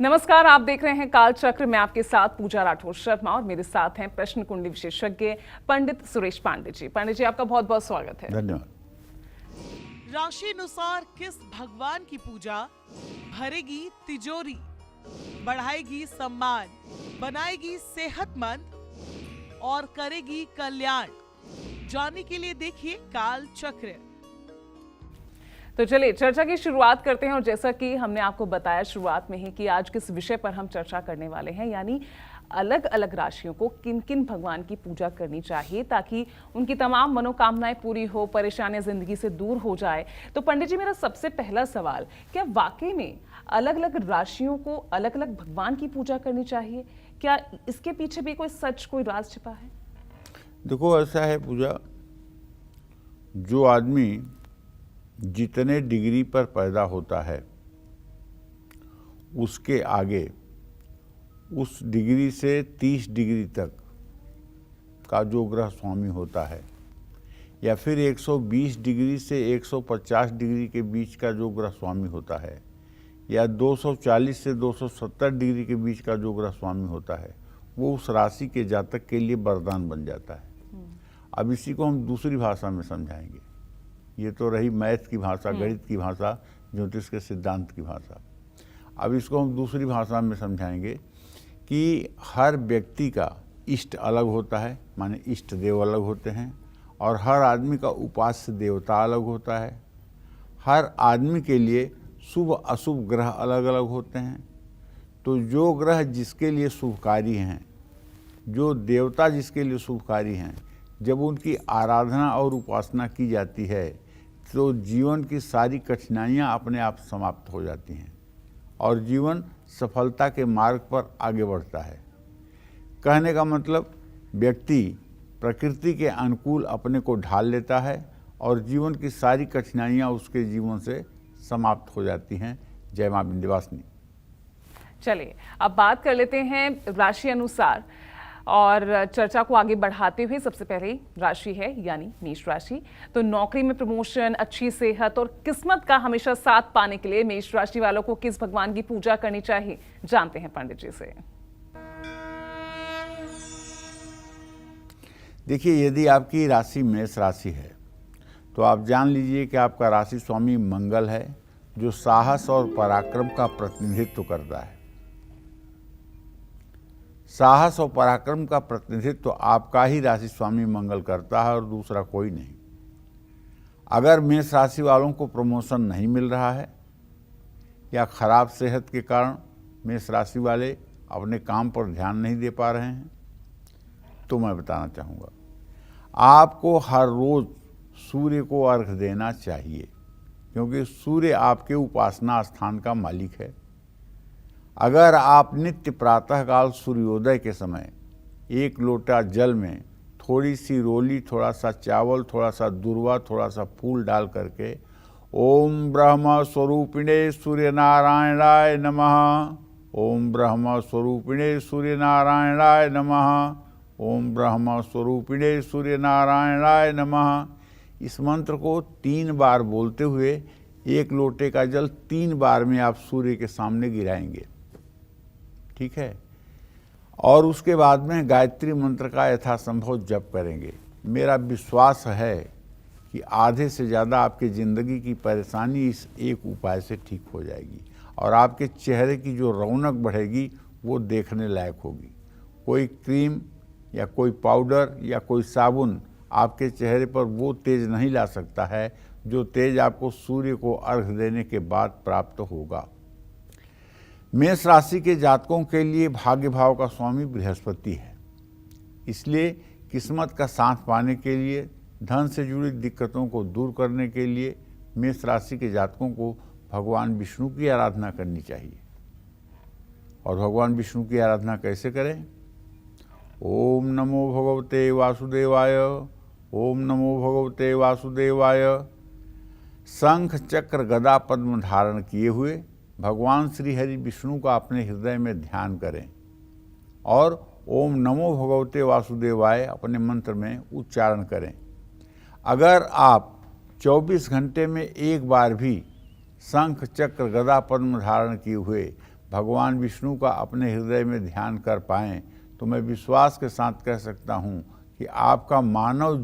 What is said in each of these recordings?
नमस्कार, आप देख रहे हैं काल चक्र में आपके साथ पूजा राठौर शर्मा और मेरे साथ हैं प्रश्न कुंडली विशेषज्ञ पंडित सुरेश पांडे जी। पांडे जी, आपका बहुत बहुत स्वागत है। धन्यवाद। राशि अनुसार किस भगवान की पूजा भरेगी तिजोरी, बढ़ाएगी सम्मान, बनाएगी सेहतमंद और करेगी कल्याण? जानने के लिए देखिए काल चक्र। तो चलिए चर्चा की शुरुआत करते हैं। और जैसा कि हमने आपको बताया शुरुआत में ही कि आज किस विषय पर हम चर्चा करने वाले हैं, यानी अलग अलग राशियों को किन किन भगवान की पूजा करनी चाहिए ताकि उनकी तमाम मनोकामनाएं पूरी हो, परेशानियां जिंदगी से दूर हो जाए। तो पंडित जी, मेरा सबसे पहला सवाल, क्या वाकई में अलग अलग राशियों को अलग अलग भगवान की पूजा करनी चाहिए? क्या इसके पीछे भी कोई सच, कोई राज छिपा है? देखो, ऐसा है पूजा, जो आदमी जितने डिग्री पर पैदा होता है उसके आगे उस डिग्री से 30 डिग्री तक का जो ग्रह स्वामी होता है, या फिर 120 डिग्री से 150 डिग्री के बीच का जो ग्रह स्वामी होता है, या 240 से 270 डिग्री के बीच का जो ग्रह स्वामी होता है, वो उस राशि के जातक के लिए वरदान बन जाता है। अब इसी को हम दूसरी भाषा में समझाएंगे। ये तो रही मैथ की भाषा, गणित की भाषा, ज्योतिष के सिद्धांत की भाषा। अब इसको हम दूसरी भाषा में समझाएंगे कि हर व्यक्ति का इष्ट अलग होता है, माने इष्ट देव अलग होते हैं, और हर आदमी का उपास्य देवता अलग होता है। हर आदमी के लिए शुभ अशुभ ग्रह अलग अलग होते हैं। तो जो ग्रह जिसके लिए शुभकारी हैं, जो देवता जिसके लिए शुभकारी हैं, जब उनकी आराधना और उपासना की जाती है तो जीवन की सारी कठिनाइयाँ अपने आप समाप्त हो जाती हैं और जीवन सफलता के मार्ग पर आगे बढ़ता है। कहने का मतलब, व्यक्ति प्रकृति के अनुकूल अपने को ढाल लेता है और जीवन की सारी कठिनाइयाँ उसके जीवन से समाप्त हो जाती हैं। जय मां विंध्यवासिनी। चलिए अब बात कर लेते हैं राशि अनुसार, और चर्चा को आगे बढ़ाते हुए सबसे पहले राशि है यानी मेष राशि। तो नौकरी में प्रमोशन, अच्छी सेहत और किस्मत का हमेशा साथ पाने के लिए मेष राशि वालों को किस भगवान की पूजा करनी चाहिए, जानते हैं पंडित जी से। देखिए, यदि आपकी राशि मेष राशि है तो आप जान लीजिए कि आपका राशि स्वामी मंगल है, जो साहस और पराक्रम का प्रतिनिधित्व करता है। साहस और पराक्रम का प्रतिनिधित्व तो आपका ही राशि स्वामी मंगल करता है और दूसरा कोई नहीं। अगर मेष राशि वालों को प्रमोशन नहीं मिल रहा है या खराब सेहत के कारण मेष राशि वाले अपने काम पर ध्यान नहीं दे पा रहे हैं, तो मैं बताना चाहूँगा, आपको हर रोज सूर्य को अर्घ देना चाहिए, क्योंकि सूर्य आपके उपासना स्थान का मालिक है। अगर आप नित्य प्रातःकाल सूर्योदय के समय एक लोटा जल में थोड़ी सी रोली, थोड़ा सा चावल, थोड़ा सा दूर्वा, थोड़ा सा फूल डाल करके ओम ब्रह्म स्वरूपिणे सूर्य नारायणाय नमः, ओम ब्रह्म स्वरूपिणे सूर्य नारायणाय नमः, ओम ब्रह्म स्वरूपिणे सूर्य नारायणाय नमः, इस मंत्र को 3 बार बोलते हुए एक लोटे का जल 3 बार में आप सूर्य के सामने गिराएंगे, ठीक है। और उसके बाद में गायत्री मंत्र का यथासंभव जप करेंगे। मेरा विश्वास है कि आधे से ज़्यादा आपकी ज़िंदगी की परेशानी इस एक उपाय से ठीक हो जाएगी और आपके चेहरे की जो रौनक बढ़ेगी वो देखने लायक होगी। कोई क्रीम या कोई पाउडर या कोई साबुन आपके चेहरे पर वो तेज नहीं ला सकता है जो तेज आपको सूर्य को अर्घ देने के बाद प्राप्त होगा। मेष राशि के जातकों के लिए भाग्य भाव का स्वामी बृहस्पति है, इसलिए किस्मत का साथ पाने के लिए, धन से जुड़ी दिक्कतों को दूर करने के लिए मेष राशि के जातकों को भगवान विष्णु की आराधना करनी चाहिए। और भगवान विष्णु की आराधना कैसे करें? ओम नमो भगवते वासुदेवाय, ओम नमो भगवते वासुदेवाय। शंख चक्र गदा पद्म धारण किए हुए भगवान श्री हरि विष्णु का अपने हृदय में ध्यान करें और ओम नमो भगवते वासुदेवाय अपने मंत्र में उच्चारण करें। अगर आप 24 घंटे में एक बार भी शंख चक्र गदा पद्म धारण किए हुए भगवान विष्णु का अपने हृदय में ध्यान कर पाएं तो मैं विश्वास के साथ कह सकता हूं कि आपका मानव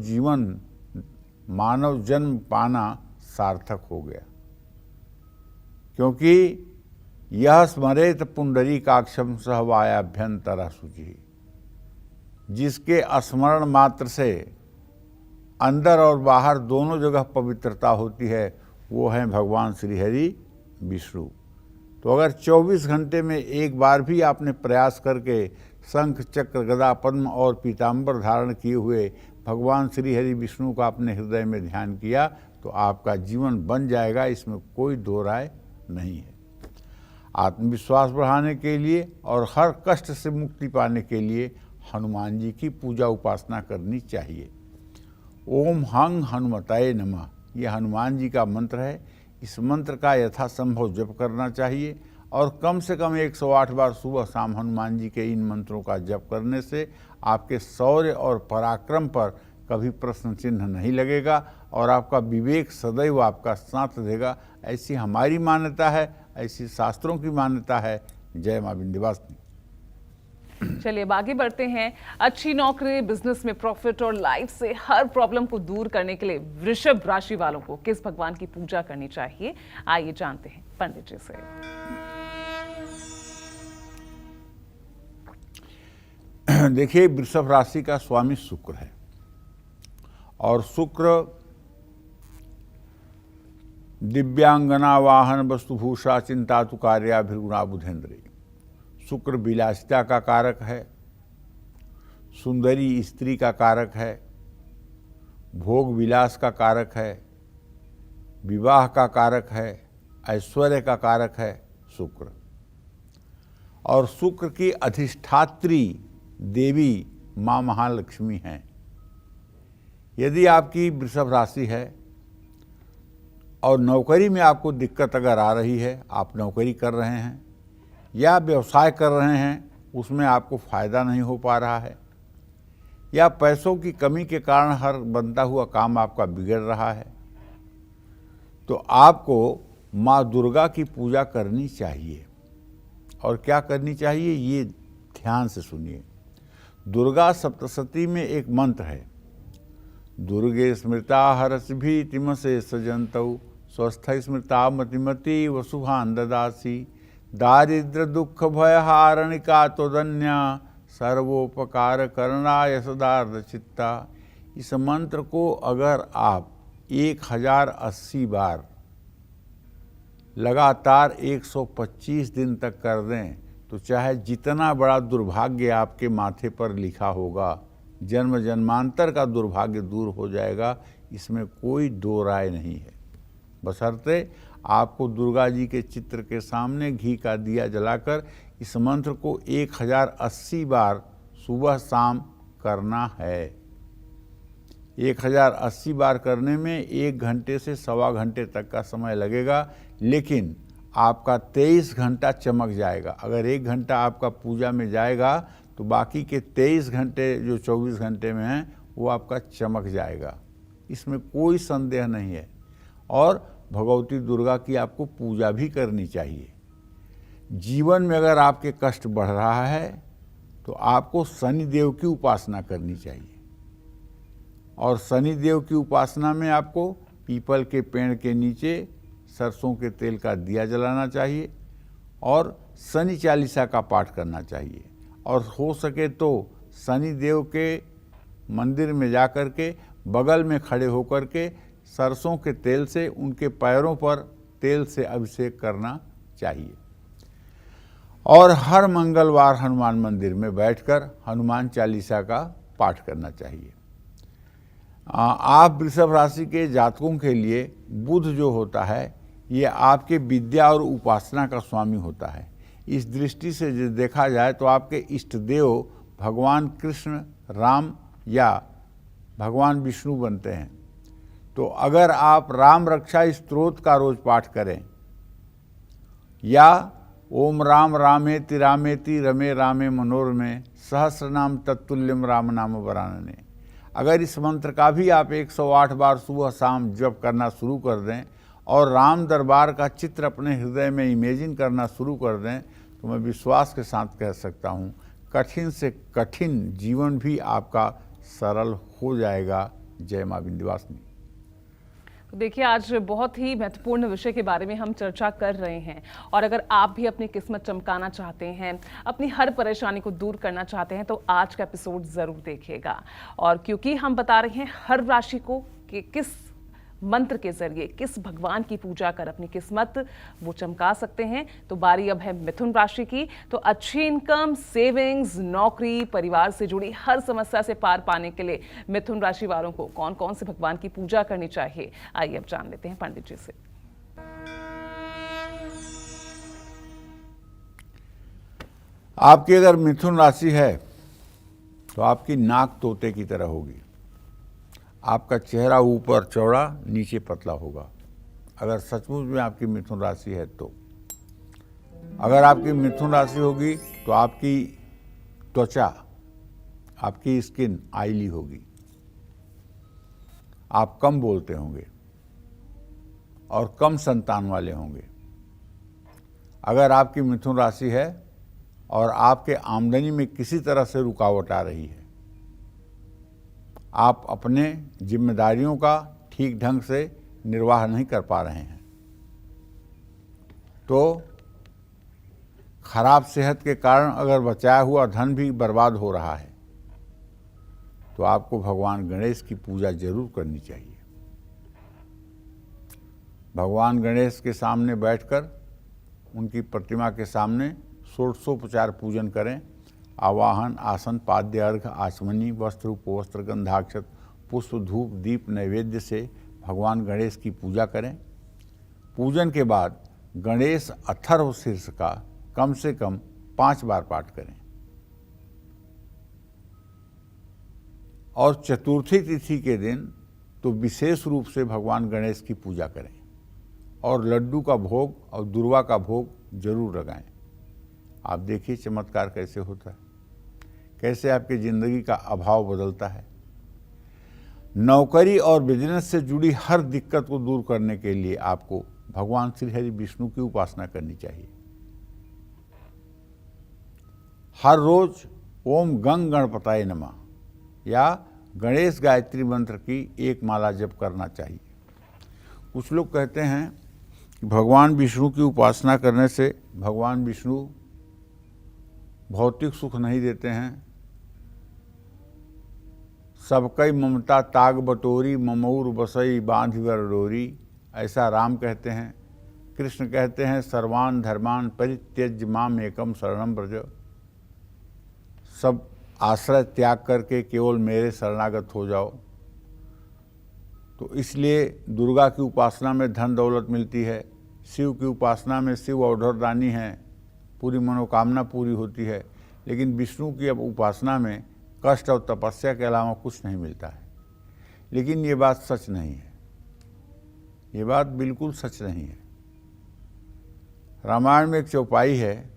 जन्म पाना सार्थक हो गया। क्योंकि यह स्मरेत पुंडरीकाक्षं सह वायाभ्यंतरा शुचि, जिसके स्मरण मात्र से अंदर और बाहर दोनों जगह पवित्रता होती है, वो हैं भगवान श्री हरि विष्णु। तो अगर 24 घंटे में एक बार भी आपने प्रयास करके शंख चक्र गदा पद्म और पीताम्बर धारण किए हुए भगवान श्री हरि विष्णु का अपने हृदय में ध्यान किया तो आपका जीवन बन जाएगा, इसमें कोई दो राय नहीं है। आत्मविश्वास बढ़ाने के लिए और हर कष्ट से मुक्ति पाने के लिए हनुमान जी की पूजा उपासना करनी चाहिए। ओम हंग हनुमताय नमः, यह हनुमान जी का मंत्र है। इस मंत्र का यथासंभव जप करना चाहिए और कम से कम 108 बार सुबह शाम हनुमान जी के इन मंत्रों का जप करने से आपके शौर्य और पराक्रम पर कभी प्रश्न चिन्ह नहीं लगेगा और आपका विवेक सदैव आपका साथ देगा। ऐसी हमारी मान्यता है, ऐसी शास्त्रों की मान्यता है। जय मां विंध्यवासिनी। चलिए अब आगे बढ़ते हैं। अच्छी नौकरी, बिजनेस में प्रॉफिट और लाइफ से हर प्रॉब्लम को दूर करने के लिए वृषभ राशि वालों को किस भगवान की पूजा करनी चाहिए, आइए जानते हैं पंडित जी से। देखिए, वृषभ राशि का स्वामी शुक्र है और शुक्र दिव्यांगना वाहन वस्तुभूषा चिंतातु कार्याभिर्गुणा बुधेन्द्रिय। शुक्र विलासिता का कारक है, सुंदरी स्त्री का कारक है, भोग विलास का कारक है, विवाह का कारक है, ऐश्वर्य का कारक है शुक्र। और शुक्र की अधिष्ठात्री देवी माँ महालक्ष्मी हैं। यदि आपकी वृषभ राशि है और नौकरी में आपको दिक्कत अगर आ रही है, आप नौकरी कर रहे हैं या व्यवसाय कर रहे हैं, उसमें आपको फायदा नहीं हो पा रहा है या पैसों की कमी के कारण हर बनता हुआ काम आपका बिगड़ रहा है, तो आपको माँ दुर्गा की पूजा करनी चाहिए। और क्या करनी चाहिए, ये ध्यान से सुनिए। दुर्गा सप्तशती में एक मंत्र है, दुर्गे स्मृता हरसिभितिम से सजंतौ स्वस्थ स्मृता मतिमति वसुभान ददासी दारिद्र दुख भय हारणिका तोदन्या सर्वोपकार करणाय सदार्थ चित्ता। इस मंत्र को अगर आप 1080 बार लगातार 125 दिन तक कर दें तो चाहे जितना बड़ा दुर्भाग्य आपके माथे पर लिखा होगा, जन्म जन्मांतर का दुर्भाग्य दूर हो जाएगा, इसमें कोई दो राय नहीं है। बशर्ते आपको दुर्गा जी के चित्र के सामने घी का दिया जलाकर इस मंत्र को 1080 बार सुबह शाम करना है। 1080 बार करने में 1 घंटे से सवा घंटे तक का समय लगेगा, लेकिन आपका 23 घंटा चमक जाएगा। अगर 1 घंटा आपका पूजा में जाएगा तो बाकी के 23 घंटे जो 24 घंटे में हैं वो आपका चमक जाएगा, इसमें कोई संदेह नहीं है। और भगवती दुर्गा की आपको पूजा भी करनी चाहिए। जीवन में अगर आपके कष्ट बढ़ रहा है तो आपको शनि देव की उपासना करनी चाहिए और शनि देव की उपासना में आपको पीपल के पेड़ के नीचे सरसों के तेल का दिया जलाना चाहिए और शनि चालीसा का पाठ करना चाहिए। और हो सके तो शनि देव के मंदिर में जाकर के बगल में खड़े होकर के सरसों के तेल से उनके पैरों पर तेल से अभिषेक करना चाहिए। और हर मंगलवार हनुमान मंदिर में बैठकर हनुमान चालीसा का पाठ करना चाहिए। आप वृषभ राशि के जातकों के लिए बुध जो होता है ये आपके विद्या और उपासना का स्वामी होता है। इस दृष्टि से जो देखा जाए तो आपके इष्ट देव भगवान कृष्ण, राम या भगवान विष्णु बनते हैं। तो अगर आप राम रक्षा स्तोत्र का रोज पाठ करें या ओम राम रामेति रामेति रमे रामे मनोरमे सहस्रनाम तत्तुल्यम राम नाम वरानने, अगर इस मंत्र का भी आप 108 बार सुबह शाम जप करना शुरू कर दें और राम दरबार का चित्र अपने हृदय में इमेजिन करना शुरू कर दें तो मैं विश्वास के साथ कह सकता हूँ कठिन से कठिन जीवन भी आपका सरल हो जाएगा। जय माँ विंध्यवासिनी। देखिए, आज बहुत ही महत्वपूर्ण विषय के बारे में हम चर्चा कर रहे हैं और अगर आप भी अपनी किस्मत चमकाना चाहते हैं, अपनी हर परेशानी को दूर करना चाहते हैं तो आज का एपिसोड जरूर देखिएगा। और क्योंकि हम बता रहे हैं हर राशि को कि किस मंत्र के जरिए, किस भगवान की पूजा कर अपनी किस्मत वो चमका सकते हैं, तो बारी अब है मिथुन राशि की। तो अच्छी इनकम, सेविंग्स, नौकरी, परिवार से जुड़ी हर समस्या से पार पाने के लिए मिथुन राशि वालों को कौन कौन से भगवान की पूजा करनी चाहिए, आइए अब जान लेते हैं पंडित जी से। आपकी अगर मिथुन राशि है तो आपकी नाक तोते की तरह होगी। आपका चेहरा ऊपर चौड़ा, नीचे पतला होगा। अगर सचमुच में आपकी मिथुन राशि है तो अगर आपकी मिथुन राशि होगी तो आपकी त्वचा, आपकी स्किन आयली होगी। आप कम बोलते होंगे और कम संतान वाले होंगे। अगर आपकी मिथुन राशि है और आपके आमदनी में किसी तरह से रुकावट आ रही है, आप अपने जिम्मेदारियों का ठीक ढंग से निर्वाह नहीं कर पा रहे हैं, तो खराब सेहत के कारण अगर बचाया हुआ धन भी बर्बाद हो रहा है तो आपको भगवान गणेश की पूजा जरूर करनी चाहिए। भगवान गणेश के सामने बैठकर उनकी प्रतिमा के सामने षोडशोपचार पूजन करें। आवाहन, आसन, पाद्य, अर्घ, आचमनी, वस्त्र, उपवस्त्र, गंधाक्षत, पुष्प, धूप, दीप, नैवेद्य से भगवान गणेश की पूजा करें। पूजन के बाद गणेश अथर्व शीर्ष का कम से कम 5 बार पाठ करें और चतुर्थी तिथि के दिन तो विशेष रूप से भगवान गणेश की पूजा करें और लड्डू का भोग और दुर्वा का भोग जरूर लगाएं। आप देखिए चमत्कार कैसे होता है, कैसे आपकी जिंदगी का अभाव बदलता है। नौकरी और बिजनेस से जुड़ी हर दिक्कत को दूर करने के लिए आपको भगवान श्री हरि विष्णु की उपासना करनी चाहिए। हर रोज ओम गंग गणपताय नमः या गणेश गायत्री मंत्र की 1 माला जप करना चाहिए। कुछ लोग कहते हैं कि भगवान विष्णु की उपासना करने से भगवान विष्णु भौतिक सुख नहीं देते हैं। सबकई ममता ताग बटोरी, ममऊर बसई बांध वर डोरी, ऐसा राम कहते हैं। कृष्ण कहते हैं सर्वान धर्मान परित्यज्य माम एकम शरणम व्रज, सब आश्रय त्याग करके केवल मेरे शरणागत हो जाओ। तो इसलिए दुर्गा की उपासना में धन दौलत मिलती है, शिव की उपासना में शिव औढ़रदानी है, पूरी मनोकामना पूरी होती है। लेकिन विष्णु की अब उपासना में कष्ट और तपस्या के अलावा कुछ नहीं मिलता है। लेकिन ये बात सच नहीं है, ये बात बिल्कुल सच नहीं है। रामायण में एक चौपाई है,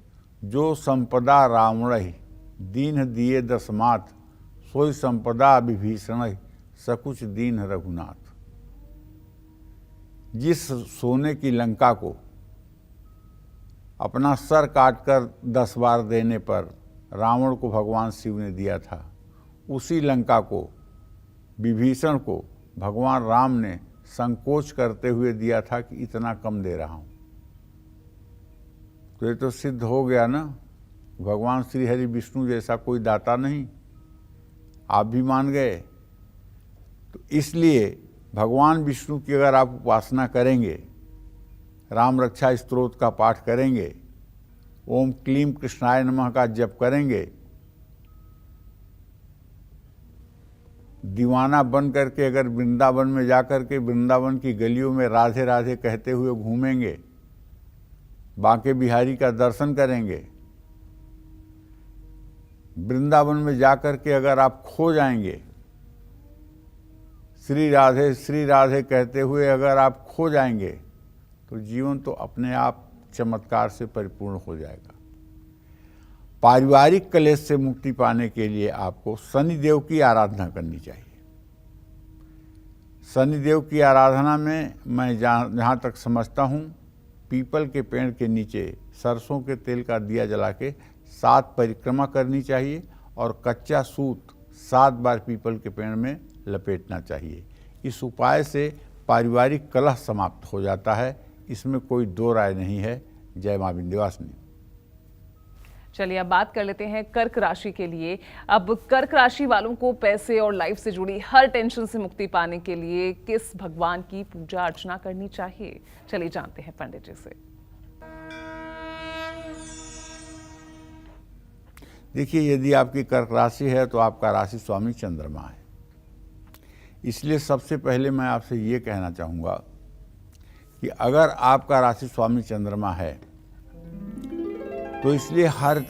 जो संपदा रावण दीन दिए दसमात, सोई संपदा विभीषण सकुच दीन रघुनाथ। जिस सोने की लंका को अपना सर काटकर 10 बार देने पर रावण को भगवान शिव ने दिया था, उसी लंका को विभीषण को भगवान राम ने संकोच करते हुए दिया था कि इतना कम दे रहा हूं। तो ये तो सिद्ध हो गया ना, भगवान श्री हरि विष्णु जैसा कोई दाता नहीं। आप भी मान गए। तो इसलिए भगवान विष्णु की अगर आप उपासना करेंगे, राम रक्षा स्तोत्र का पाठ करेंगे, ओम क्लीम कृष्णाय नमः का जप करेंगे, दीवाना बन करके अगर वृंदावन में जाकर के वृंदावन की गलियों में राधे राधे कहते हुए घूमेंगे, बांके बिहारी का दर्शन करेंगे, वृंदावन में जाकर के अगर आप खो जाएंगे, श्री राधे कहते हुए अगर आप खो जाएंगे, तो जीवन तो अपने आप चमत्कार से परिपूर्ण हो जाएगा। पारिवारिक कलेश से मुक्ति पाने के लिए आपको शनिदेव की आराधना करनी चाहिए। शनिदेव की आराधना में मैं जहाँ तक समझता हूँ पीपल के पेड़ के नीचे सरसों के तेल का दिया जला के 7 परिक्रमा करनी चाहिए और कच्चा सूत 7 बार पीपल के पेड़ में लपेटना चाहिए। इस उपाय से पारिवारिक कलह समाप्त हो जाता है, इसमें कोई दो राय नहीं है। जय मां विंध्यवासिनी। चलिए अब बात कर लेते हैं कर्क राशि के लिए। अब कर्क राशि वालों को पैसे और लाइफ से जुड़ी हर टेंशन से मुक्ति पाने के लिए किस भगवान की पूजा अर्चना करनी चाहिए, चलिए जानते हैं पंडित जी से। देखिए, यदि आपकी कर्क राशि है तो आपका राशि स्वामी चंद्रमा है। इसलिए सबसे पहले मैं आपसे ये कहना चाहूँगा कि अगर आपका राशि स्वामी चंद्रमा है तो इसलिए हर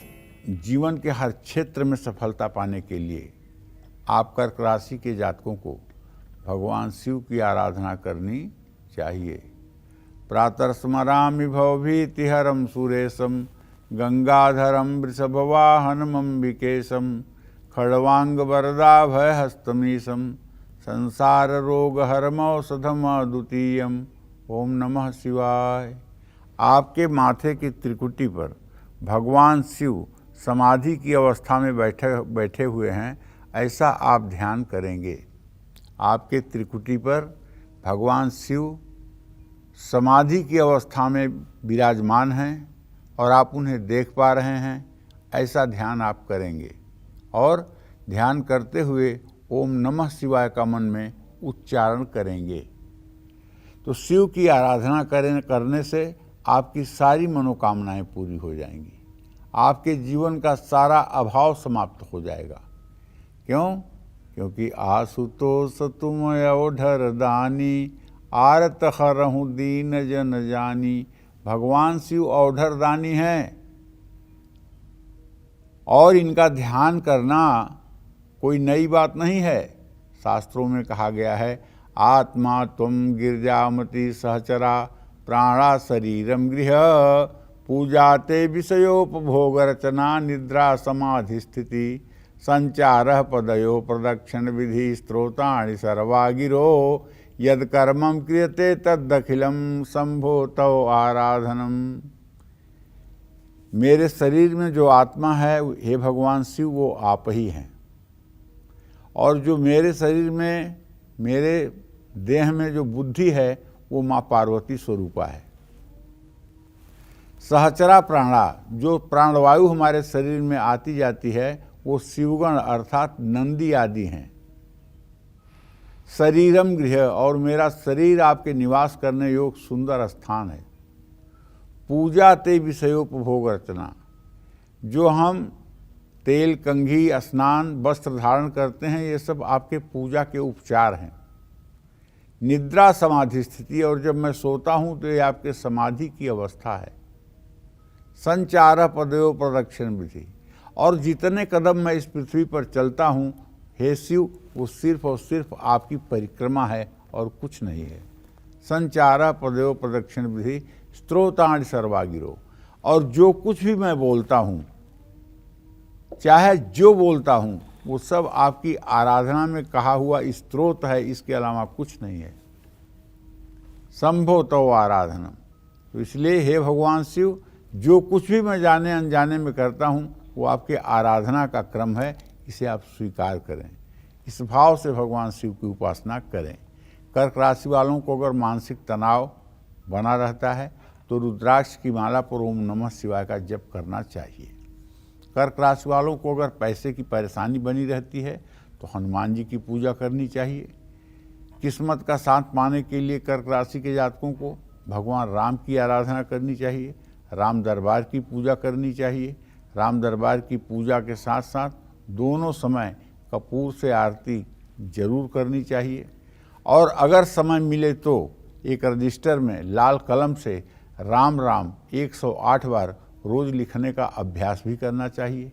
जीवन के हर क्षेत्र में सफलता पाने के लिए आप कर्क राशि के जातकों को भगवान शिव की आराधना करनी चाहिए। प्रातः स्मरामि भवभीतिहरं सुरेशं गंगाधरं वृषभवाहनम् अम्बिकेशं खड्वांगवरदाभयहस्तमीशं संसार रोगहरमौषधम् अद्वितीयम्। ओम नमः शिवाय। आपके माथे की त्रिकुटी पर भगवान शिव समाधि की अवस्था में बैठे हुए हैं, ऐसा आप ध्यान करेंगे। आपके त्रिकुटी पर भगवान शिव समाधि की अवस्था में विराजमान हैं और आप उन्हें देख पा रहे हैं, ऐसा ध्यान आप करेंगे। और ध्यान करते हुए ओम नमः शिवाय का मन में उच्चारण करेंगे। तो शिव की आराधना करने से आपकी सारी मनोकामनाएं पूरी हो जाएंगी। आपके जीवन का सारा अभाव समाप्त हो जाएगा। क्यों? क्योंकि आशुतोष तुम अवधर दानी, आरत हरहु दीन जन जानी। भगवान शिव अवधर दानी हैं और इनका ध्यान करना कोई नई बात नहीं है। शास्त्रों में कहा गया है, आत्मा त्वं गिरजामति सहचरा प्राणा शरीरम गृह पूजाते विषयोपभोग रचना निद्रा समाधि स्थिति संचार पदयो प्रदक्षिण विधि स्त्रोतानि सर्वागिरो यद कर्मं क्रियते तदखिलम शंभो तव आराधनम। मेरे शरीर में जो आत्मा है, हे भगवान शिव, वो आप ही हैं। और जो मेरे शरीर में, मेरे देह में जो बुद्धि है, वो माँ पार्वती स्वरूपा है। सहचरा प्राणा, जो प्राणवायु हमारे शरीर में आती जाती है, वो शिवगण अर्थात नंदी आदि हैं। शरीरम गृह, और मेरा शरीर आपके निवास करने योग सुंदर स्थान है। पूजा ते विषयोपभोग रचना, जो हम तेल, कंघी, स्नान, वस्त्र धारण करते हैं, ये सब आपके पूजा के उपचार हैं। निद्रा समाधि स्थिति, और जब मैं सोता हूँ तो ये आपके समाधि की अवस्था है। संचार पदयो प्रदक्षिण विधि, और जितने कदम मैं इस पृथ्वी पर चलता हूँ, हे शिव, वो सिर्फ और सिर्फ आपकी परिक्रमा है और कुछ नहीं है। संचार पदयो प्रदक्षिण विधि स्त्रोतानि सर्वागिरो, और जो कुछ भी मैं बोलता हूँ, चाहे जो बोलता हूँ, वो सब आपकी आराधना में कहा हुआ स्त्रोत है, इसके अलावा कुछ नहीं है। शंभो तव आराधनम। तो इसलिए हे भगवान शिव, जो कुछ भी मैं जाने अनजाने में करता हूँ, वो आपके आराधना का क्रम है, इसे आप स्वीकार करें। इस भाव से भगवान शिव की उपासना करें। कर्क राशि वालों को अगर मानसिक तनाव बना रहता है तो रुद्राक्ष की माला पर ओम नमः शिवाय का जप करना चाहिए। कर्क राशि वालों को अगर पैसे की परेशानी बनी रहती है तो हनुमान जी की पूजा करनी चाहिए। किस्मत का साथ पाने के लिए कर्क राशि के जातकों को भगवान राम की आराधना करनी चाहिए। राम दरबार की पूजा करनी चाहिए। राम दरबार की पूजा के साथ साथ दोनों समय कपूर से आरती जरूर करनी चाहिए। और अगर समय मिले तो एक रजिस्टर में लाल कलम से राम राम 108 बार रोज लिखने का अभ्यास भी करना चाहिए।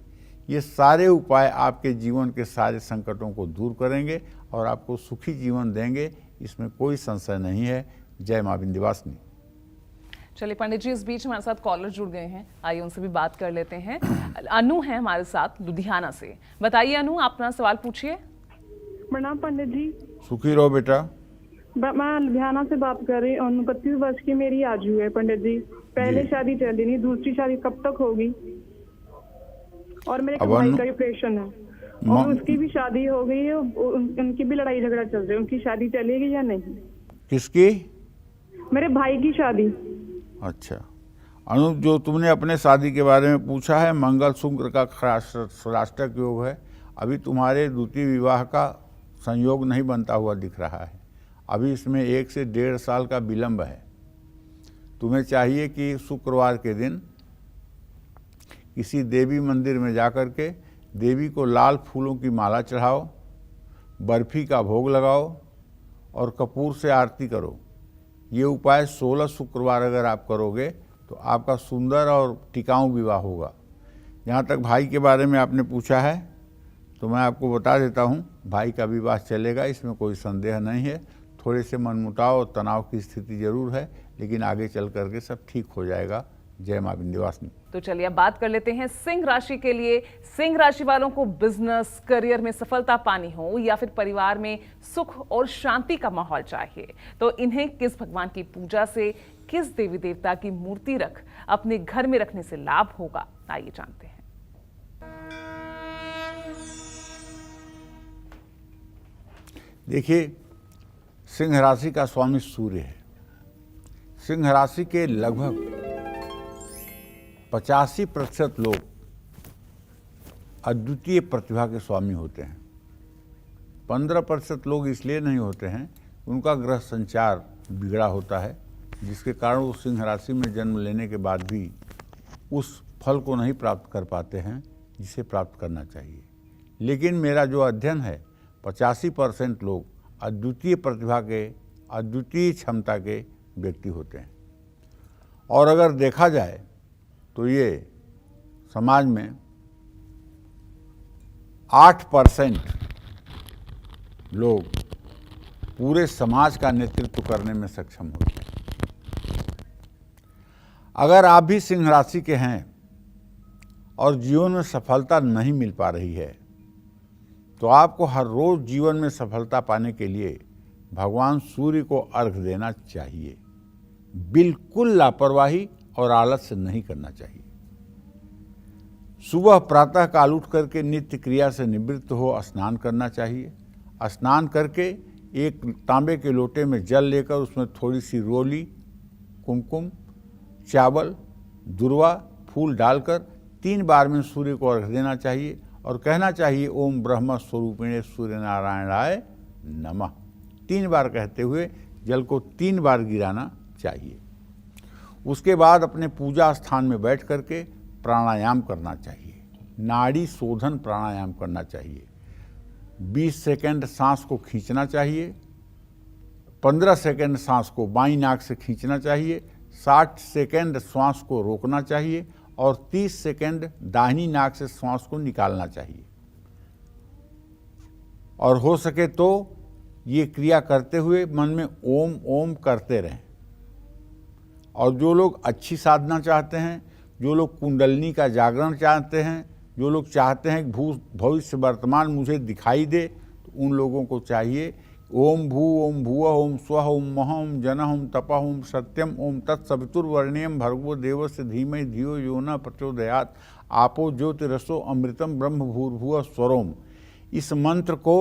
ये सारे उपाय आपके जीवन के सारे संकटों को दूर करेंगे और आपको सुखी जीवन देंगे, इसमें कोई संशय नहीं है। जय मां विंध्यवासिनी। चलिए पंडित जी, इस बीच हमारे साथ कॉलर जुड़ गए हैं, आइए उनसे भी बात कर लेते हैं। अनु है हमारे साथ लुधियाना से। बताइए अनु, आप अपना सवाल पूछिए। प्रणाम पंडित जी। सुखी रहो बेटा। मैं लुधियाना से बात कर रही हूँ। 29 वर्ष की मेरी आजू है पंडित जी। पहले जी। शादी चली नहीं, दूसरी शादी कब तक होगी? और मेरे अब भाई अनु- का ऑपरेशन है म- और उसकी भी शादी हो गई है। उनकी भी लड़ाई झगड़ा चल रहा है। उनकी शादी चलेगी या नहीं? किसकी? मेरे भाई की शादी। अच्छा अनुप, जो तुमने अपने शादी के बारे में पूछा है, मंगल शुक्र का षष्टक योग है। अभी तुम्हारे द्वितीय विवाह का संयोग नहीं बनता हुआ दिख रहा है। अभी इसमें 1 से 1.5 साल का विलंब है। तुम्हें चाहिए कि शुक्रवार के दिन किसी देवी मंदिर में जाकर के देवी को लाल फूलों की माला चढ़ाओ, बर्फी का भोग लगाओ और कपूर से आरती करो। ये उपाय 16 शुक्रवार अगर आप करोगे तो आपका सुंदर और टिकाऊ विवाह होगा। जहाँ तक भाई के बारे में आपने पूछा है तो मैं आपको बता देता हूँ, भाई का विवाह चलेगा, इसमें कोई संदेह नहीं है। थोड़े से मनमुटाव और तनाव की स्थिति जरूर है, लेकिन आगे चल करके सब ठीक हो जाएगा। जय मां विंध्यवासिनी। तो चलिए अब बात कर लेते हैं सिंह राशि के लिए। सिंह राशि वालों को बिजनेस करियर में सफलता पानी हो या फिर परिवार में सुख और शांति का माहौल चाहिए, तो इन्हें किस भगवान की पूजा से, किस देवी देवता की मूर्ति रख अपने घर में रखने से लाभ होगा, आइए जानते हैं। देखिए, सिंह राशि का स्वामी सूर्य है। सिंह राशि के लगभग 85% लोग अद्वितीय प्रतिभा के स्वामी होते हैं। 15% लोग इसलिए नहीं होते हैं, उनका ग्रह संचार बिगड़ा होता है, जिसके कारण वो सिंह राशि में जन्म लेने के बाद भी उस फल को नहीं प्राप्त कर पाते हैं जिसे प्राप्त करना चाहिए। लेकिन मेरा जो अध्ययन है, 85% लोग अद्वितीय प्रतिभा के, अद्वितीय क्षमता के व्यक्ति होते हैं। और अगर देखा जाए तो ये समाज में 8% लोग पूरे समाज का नेतृत्व करने में सक्षम होते हैं। अगर आप भी सिंह राशि के हैं और जीवन में सफलता नहीं मिल पा रही है, तो आपको हर रोज जीवन में सफलता पाने के लिए भगवान सूर्य को अर्घ देना चाहिए। बिल्कुल लापरवाही और आलस्य नहीं करना चाहिए। सुबह प्रातः काल उठ करके नित्य क्रिया से निवृत्त हो स्नान करना चाहिए। स्नान करके एक तांबे के लोटे में जल लेकर उसमें थोड़ी सी रोली, कुमकुम, चावल, दुर्वा, फूल डालकर 3 बार में सूर्य को अर्घ देना चाहिए और कहना चाहिए ओम ब्रह्म स्वरूपिणे सूर्य नारायणाय नमः। 3 बार कहते हुए जल को 3 बार गिराना चाहिए। उसके बाद अपने पूजा स्थान में बैठ करके प्राणायाम करना चाहिए। नाड़ी शोधन प्राणायाम करना चाहिए। 20 सेकंड सांस को खींचना चाहिए, 15 सेकंड सांस को बाईं नाक से खींचना चाहिए, 60 सेकंड श्वास को रोकना चाहिए और 30 सेकंड दाहिनी नाक से श्वास को निकालना चाहिए। और हो सके तो ये क्रिया करते हुए मन में ओम ओम करते रहें। और जो लोग अच्छी साधना चाहते हैं, जो लोग कुंडलिनी का जागरण चाहते हैं, जो लोग चाहते हैं कि भविष्य वर्तमान मुझे दिखाई दे, तो उन लोगों को चाहिए ओम भू ओम भुवः ओम स्वः ओम महः ओम जनः ओम तपः ओम सत्यम ओम तत्सवितुर्वरेण्यं भर्गो देवस्य धीमहि धियो यो न प्रचोदयात् आपो ज्योतिरसो अमृतम ब्रह्म भूर्भुवः स्वरोम। इस मंत्र को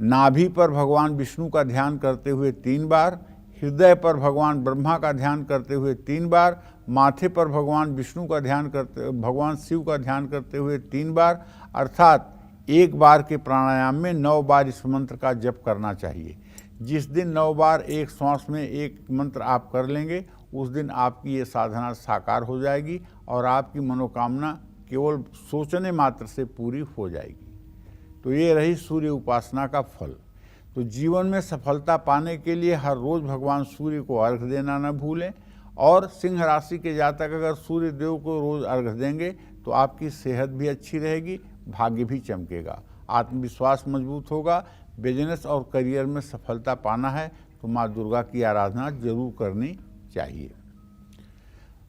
नाभि पर भगवान विष्णु का ध्यान करते हुए 3 बार, हृदय पर भगवान ब्रह्मा का ध्यान करते हुए 3 बार, माथे पर भगवान विष्णु का ध्यान करते, भगवान शिव का ध्यान करते हुए 3 बार, अर्थात 1 बार के प्राणायाम में 9 बार इस मंत्र का जप करना चाहिए। जिस दिन 9 बार एक श्वास में एक मंत्र आप कर लेंगे, उस दिन आपकी ये साधना साकार हो जाएगी और आपकी मनोकामना केवल सोचने मात्र से पूरी हो जाएगी। तो ये रही सूर्य उपासना का फल। तो जीवन में सफलता पाने के लिए हर रोज भगवान सूर्य को अर्घ देना न भूलें। और सिंह राशि के जातक अगर सूर्य देव को रोज अर्घ देंगे तो आपकी सेहत भी अच्छी रहेगी, भाग्य भी चमकेगा, आत्मविश्वास मजबूत होगा। बिजनेस और करियर में सफलता पाना है तो माँ दुर्गा की आराधना जरूर करनी चाहिए।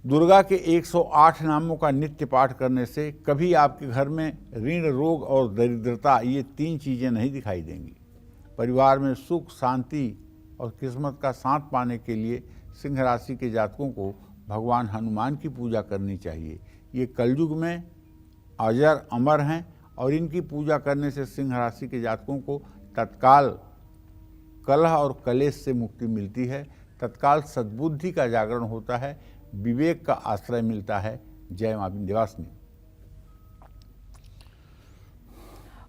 दुर्गा के 108 नामों का नित्य पाठ करने से कभी आपके घर में ऋण, रोग और दरिद्रता, ये 3 चीज़ें नहीं दिखाई देंगी। परिवार में सुख, शांति और किस्मत का साथ पाने के लिए सिंह राशि के जातकों को भगवान हनुमान की पूजा करनी चाहिए। ये कलयुग में अजर अमर हैं और इनकी पूजा करने से सिंह राशि के जातकों को तत्काल कलह और कलेश से मुक्ति मिलती है, तत्काल सद्बुद्धि का जागरण होता है, विवेक का आश्रय मिलता है। जय मां विंध्यवासिनी।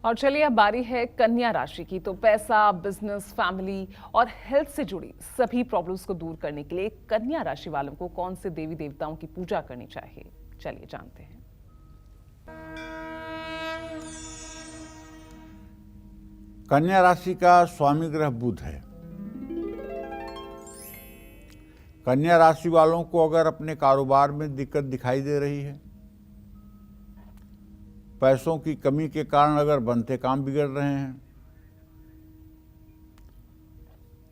और चलिए अब बारी है कन्या राशि की। तो पैसा, बिजनेस, फैमिली और हेल्थ से जुड़ी सभी प्रॉब्लम्स को दूर करने के लिए कन्या राशि वालों को कौन से देवी देवताओं की पूजा करनी चाहिए, चलिए जानते हैं। कन्या राशि का स्वामी ग्रह बुध है। कन्या राशि वालों को अगर अपने कारोबार में दिक्कत दिखाई दे रही है, पैसों की कमी के कारण अगर बनते काम बिगड़ रहे हैं,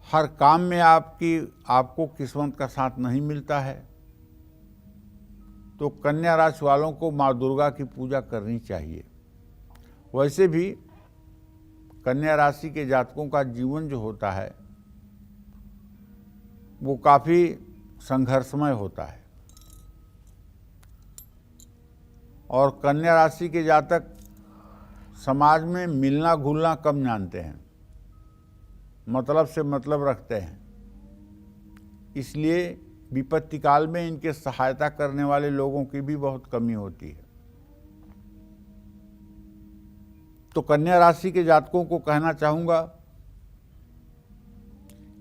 हर काम में आपको किस्मत का साथ नहीं मिलता है, तो कन्या राशि वालों को माँ दुर्गा की पूजा करनी चाहिए। वैसे भी कन्या राशि के जातकों का जीवन जो होता है वो काफ़ी संघर्षमय होता है और कन्या राशि के जातक समाज में मिलना घुलना कम जानते हैं, मतलब से मतलब रखते हैं, इसलिए विपत्ति काल में इनके सहायता करने वाले लोगों की भी बहुत कमी होती है। तो कन्या राशि के जातकों को कहना चाहूँगा,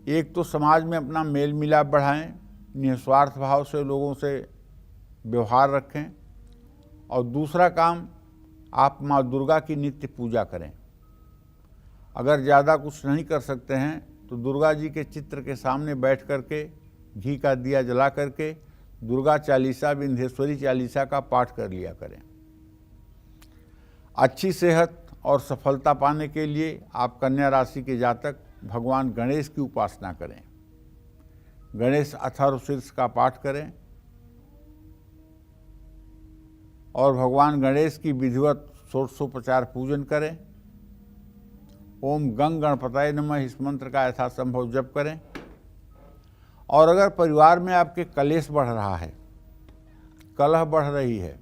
एक तो समाज में अपना मेल मिलाप बढ़ाएं, निस्वार्थ भाव से लोगों से व्यवहार रखें, और दूसरा काम आप माँ दुर्गा की नित्य पूजा करें। अगर ज़्यादा कुछ नहीं कर सकते हैं तो दुर्गा जी के चित्र के सामने बैठ करके घी का दिया जला करके दुर्गा चालीसा, विंध्येश्वरी चालीसा का पाठ कर लिया करें। अच्छी सेहत और सफलता पाने के लिए आप कन्या राशि के जातक भगवान गणेश की उपासना करें। गणेश अथर्वशीर्ष का पाठ करें और भगवान गणेश की विधिवत षोडशोपचार पूजन करें। ओम गंग गणपतये नमः इस मंत्र का यथासंभव जप करें। और अगर परिवार में आपके कलेश बढ़ रहा है, कलह बढ़ रही है,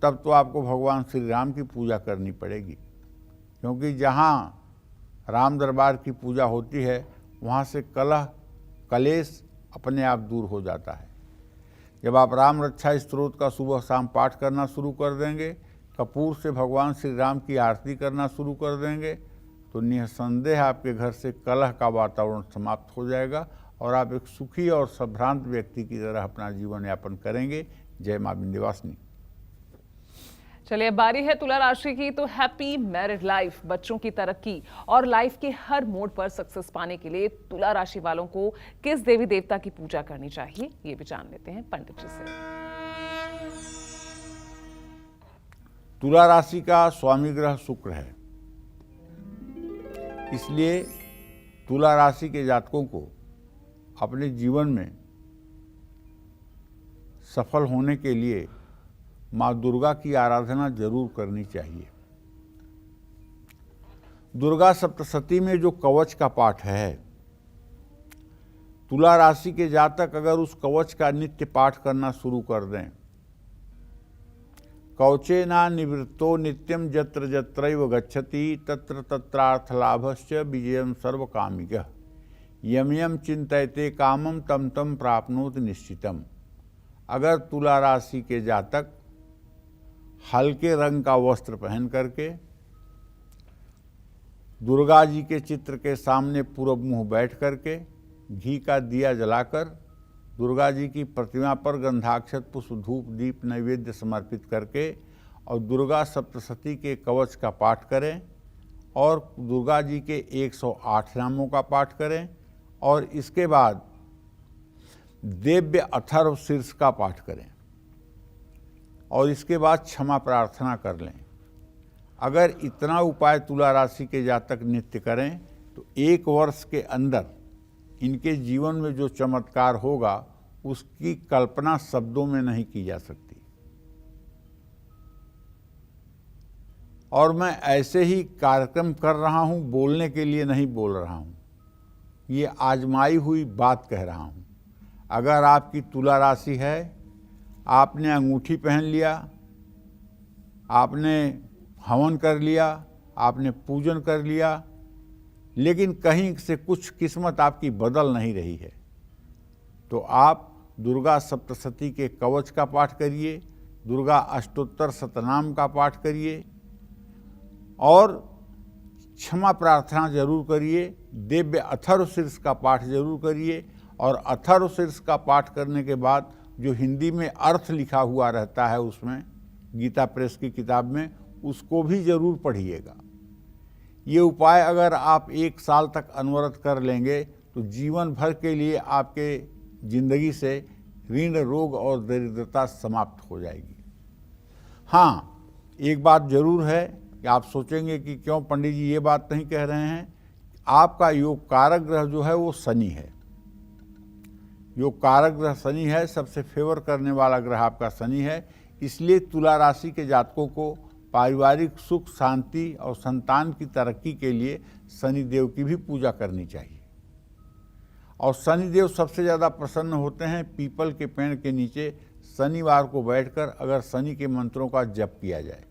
तब तो आपको भगवान श्री राम की पूजा करनी पड़ेगी, क्योंकि जहाँ राम दरबार की पूजा होती है वहाँ से कलह कलेश अपने आप दूर हो जाता है। जब आप राम रक्षा स्तोत्र का सुबह शाम पाठ करना शुरू कर देंगे, कपूर से भगवान श्री राम की आरती करना शुरू कर देंगे, तो निसंदेह आपके घर से कलह का वातावरण समाप्त हो जाएगा और आप एक सुखी और संभ्रांत व्यक्ति की तरह अपना जीवन यापन करेंगे। जय मां विंध्यवासिनी। चलिए बारी है तुला राशि की। तो हैप्पी मैरिड लाइफ, बच्चों की तरक्की और लाइफ के हर मोड पर सक्सेस पाने के लिए तुला राशि वालों को किस देवी देवता की पूजा करनी चाहिए, ये भी जान लेते हैं पंडित जी से। तुला राशि का स्वामी ग्रह शुक्र है, इसलिए तुला राशि के जातकों को अपने जीवन में सफल होने के लिए माँ दुर्गा की आराधना जरूर करनी चाहिए। दुर्गा सप्तशती में जो कवच का पाठ है, तुला राशि के जातक अगर उस कवच का नित्य पाठ करना शुरू कर दें, कवचेना निवृत्तो नित्यम जत्र जत्रैव गच्छति तत्र तत्रार्थ लाभश्च विजयम सर्वकामिकः यम यम चिंतयते कामम तम तम प्राप्नोति निश्चितम। अगर तुला राशि के जातक हल्के रंग का वस्त्र पहन करके दुर्गा जी के चित्र के सामने पूरब मुंह बैठ करके घी का दिया जलाकर दुर्गा जी की प्रतिमा पर गंधाक्षत पुष्प धूप दीप नैवेद्य समर्पित करके और दुर्गा सप्तशती के कवच का पाठ करें और दुर्गा जी के 108 नामों का पाठ करें और इसके बाद दिव्य अथर्व शीर्ष का पाठ करें और इसके बाद क्षमा प्रार्थना कर लें। अगर इतना उपाय तुला राशि के जातक नित्य करें तो 1 वर्ष के अंदर इनके जीवन में जो चमत्कार होगा उसकी कल्पना शब्दों में नहीं की जा सकती। और मैं ऐसे ही कार्यक्रम कर रहा हूं, बोलने के लिए नहीं बोल रहा हूं। ये आजमाई हुई बात कह रहा हूँ। अगर आपकी तुला राशि है, आपने अंगूठी पहन लिया, आपने हवन कर लिया, आपने पूजन कर लिया, लेकिन कहीं से कुछ किस्मत आपकी बदल नहीं रही है, तो आप दुर्गा सप्तशती के कवच का पाठ करिए, दुर्गा अष्टोत्तर शतनाम का पाठ करिए और क्षमा प्रार्थना जरूर करिए। दिव्य अथर्वशीर्ष का पाठ जरूर करिए और अथर्वशीर्ष का पाठ करने के बाद जो हिंदी में अर्थ लिखा हुआ रहता है उसमें, गीता प्रेस की किताब में, उसको भी जरूर पढ़िएगा। ये उपाय अगर आप 1 साल तक अनवरत कर लेंगे तो जीवन भर के लिए आपके जिंदगी से ऋण, रोग और दरिद्रता समाप्त हो जाएगी। हाँ, एक बात जरूर है कि आप सोचेंगे कि क्यों पंडित जी ये बात नहीं कह रहे हैं। आपका योग कारक ग्रह जो है वो शनि है। योग कारक ग्रह शनि है, सबसे फेवर करने वाला ग्रह आपका शनि है। इसलिए तुला राशि के जातकों को पारिवारिक सुख, शांति और संतान की तरक्की के लिए शनिदेव की भी पूजा करनी चाहिए। और शनिदेव सबसे ज़्यादा प्रसन्न होते हैं पीपल के पेड़ के नीचे शनिवार को बैठकर अगर शनि के मंत्रों का जप किया जाए,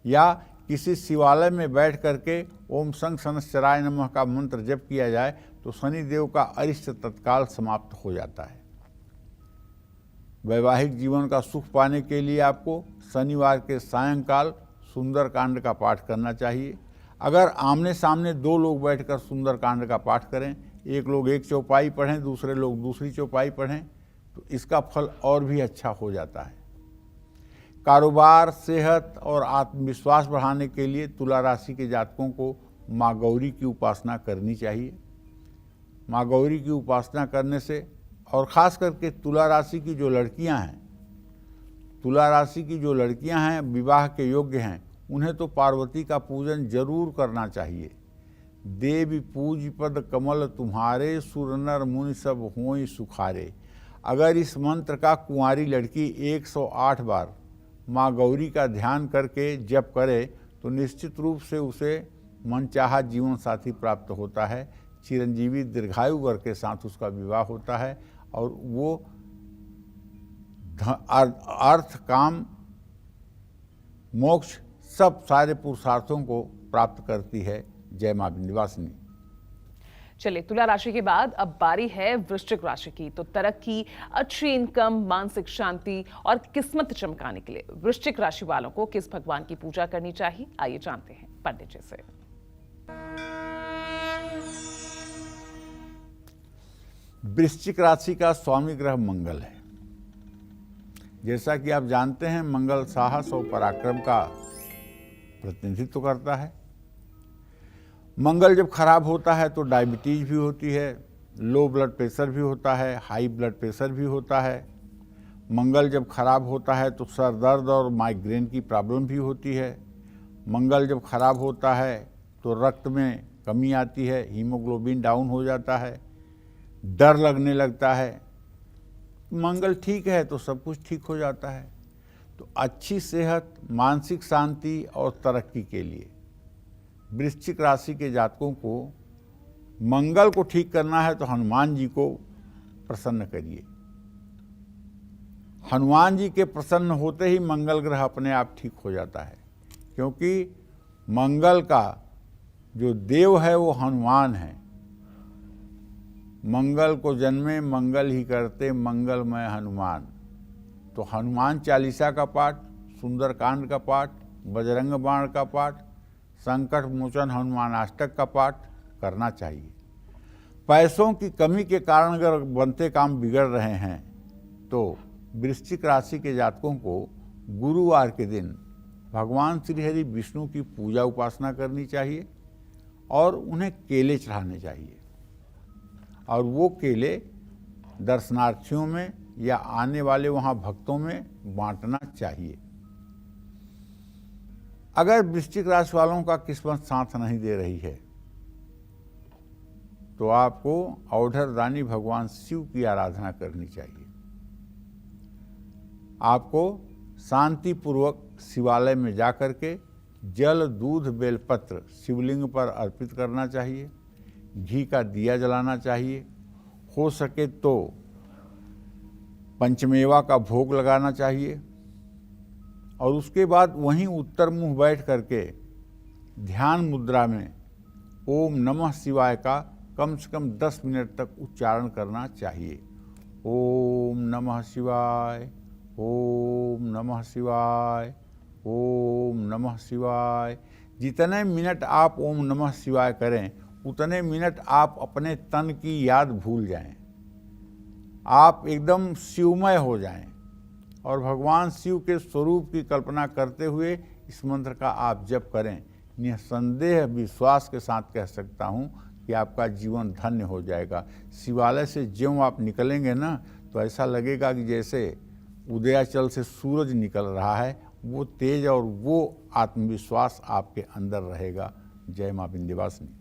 या किसी शिवालय में बैठ करके ओम संग शनश्चराय नमः का मंत्र जप किया जाए तो शनिदेव का अरिष्ट तत्काल समाप्त हो जाता है। वैवाहिक जीवन का सुख पाने के लिए आपको शनिवार के सायंकाल सुंदरकांड का पाठ करना चाहिए। अगर आमने सामने 2 लोग बैठकर सुंदरकांड का पाठ करें, एक लोग एक चौपाई पढ़ें, दूसरे लोग दूसरी चौपाई पढ़ें, तो इसका फल और भी अच्छा हो जाता है। कारोबार, सेहत और आत्मविश्वास बढ़ाने के लिए तुला राशि के जातकों को माँ गौरी की उपासना करनी चाहिए। माँ गौरी की उपासना करने से, और ख़ास करके तुला राशि की जो लड़कियां हैं विवाह के योग्य हैं, उन्हें तो पार्वती का पूजन जरूर करना चाहिए। देवी पूज पद कमल तुम्हारे, सुर नर मुनि सब होई सुखारे। अगर इस मंत्र का कुंवारी लड़की 108 बार माँ गौरी का ध्यान करके जप करे तो निश्चित रूप से उसे मनचाहा जीवन साथी प्राप्त होता है। चिरंजीवी दीर्घायु वर के साथ उसका विवाह होता है और वो अर्थ, काम, मोक्ष सब सारे पुरुषार्थों को प्राप्त करती है। जय मां विंध्यवासिनी। चलिए, तुला राशि के बाद अब बारी है वृश्चिक राशि की। तो तरक्की, अच्छी इनकम, मानसिक शांति और किस्मत चमकाने के लिए वृश्चिक राशि वालों को किस भगवान की पूजा करनी चाहिए, आइए जानते हैं पंडित जी से। वृश्चिक राशि का स्वामी ग्रह मंगल है। जैसा कि आप जानते हैं, मंगल साहस और पराक्रम का प्रतिनिधित्व करता है। मंगल जब खराब होता है तो डायबिटीज भी होती है, लो ब्लड प्रेशर भी होता है, हाई ब्लड प्रेशर भी होता है। मंगल जब खराब होता है तो सर दर्द और माइग्रेन की प्रॉब्लम भी होती है। मंगल जब खराब होता है तो रक्त में कमी आती है, हीमोग्लोबिन डाउन हो जाता है, डर लगने लगता है। मंगल ठीक है तो सब कुछ ठीक हो जाता है। तो अच्छी सेहत, मानसिक शांति और तरक्की के लिए वृश्चिक राशि के जातकों को मंगल को ठीक करना है तो हनुमान जी को प्रसन्न करिए। हनुमान जी के प्रसन्न होते ही मंगल ग्रह अपने आप ठीक हो जाता है, क्योंकि मंगल का जो देव है वो हनुमान है। मंगल को जन्मे मंगल ही करते, मंगलमय हनुमान। तो हनुमान चालीसा का पाठ, सुंदरकांड का पाठ, बजरंग बाण का पाठ, संकट मोचन हनुमान अष्टक का पाठ करना चाहिए। पैसों की कमी के कारण अगर बनते काम बिगड़ रहे हैं तो वृश्चिक राशि के जातकों को गुरुवार के दिन भगवान श्री हरि विष्णु की पूजा उपासना करनी चाहिए और उन्हें केले चढ़ाने चाहिए, और वो केले दर्शनार्थियों में या आने वाले वहाँ भक्तों में बांटना चाहिए। अगर वृश्चिक राशि वालों का किस्मत साथ नहीं दे रही है तो आपको औढ़र रानी भगवान शिव की आराधना करनी चाहिए। आपको शांतिपूर्वक शिवालय में जाकर के जल, दूध, बेलपत्र शिवलिंग पर अर्पित करना चाहिए। घी का दिया जलाना चाहिए। हो सके तो पंचमेवा का भोग लगाना चाहिए और उसके बाद वहीं उत्तर मुंह बैठ करके ध्यान मुद्रा में ओम नमः शिवाय का कम से कम 10 मिनट तक उच्चारण करना चाहिए। ओम नमः शिवाय, ओम नमः शिवाय, ओम नमः शिवाय। जितने मिनट आप ओम नमः शिवाय करें उतने मिनट आप अपने तन की याद भूल जाएं, आप एकदम शिवमय हो जाएं और भगवान शिव के स्वरूप की कल्पना करते हुए इस मंत्र का आप जप करें। निसंदेह विश्वास के साथ कह सकता हूँ कि आपका जीवन धन्य हो जाएगा। शिवालय से ज्यों आप निकलेंगे ना तो ऐसा लगेगा कि जैसे उदयाचल से सूरज निकल रहा है, वो तेज और वो आत्मविश्वास आपके अंदर रहेगा। जय मां विंध्यवासिनी।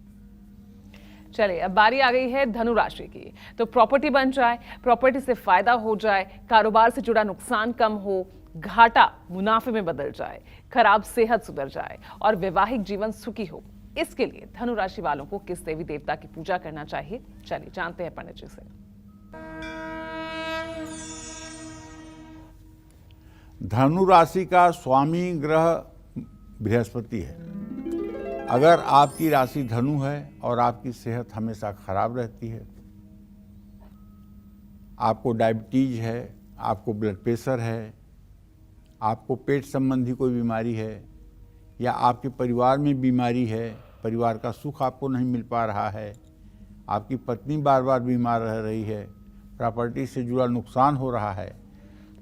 चलिए, अब बारी आ गई है धनु राशि की। तो प्रॉपर्टी बन जाए, प्रॉपर्टी से फायदा हो जाए, कारोबार से जुड़ा नुकसान कम हो, घाटा मुनाफे में बदल जाए, खराब सेहत सुधर जाए और वैवाहिक जीवन सुखी हो, इसके लिए धनु राशि वालों को किस देवी देवता की पूजा करना चाहिए, चलिए जानते हैं पंडित जी से। धनु राशि का स्वामी ग्रह बृहस्पति है। अगर आपकी राशि धनु है और आपकी सेहत हमेशा खराब रहती है, आपको डायबिटीज है, आपको ब्लड प्रेशर है, आपको पेट संबंधी कोई बीमारी है या आपके परिवार में बीमारी है, परिवार का सुख आपको नहीं मिल पा रहा है, आपकी पत्नी बार बार बीमार रह रही है, प्रॉपर्टी से जुड़ा नुकसान हो रहा है,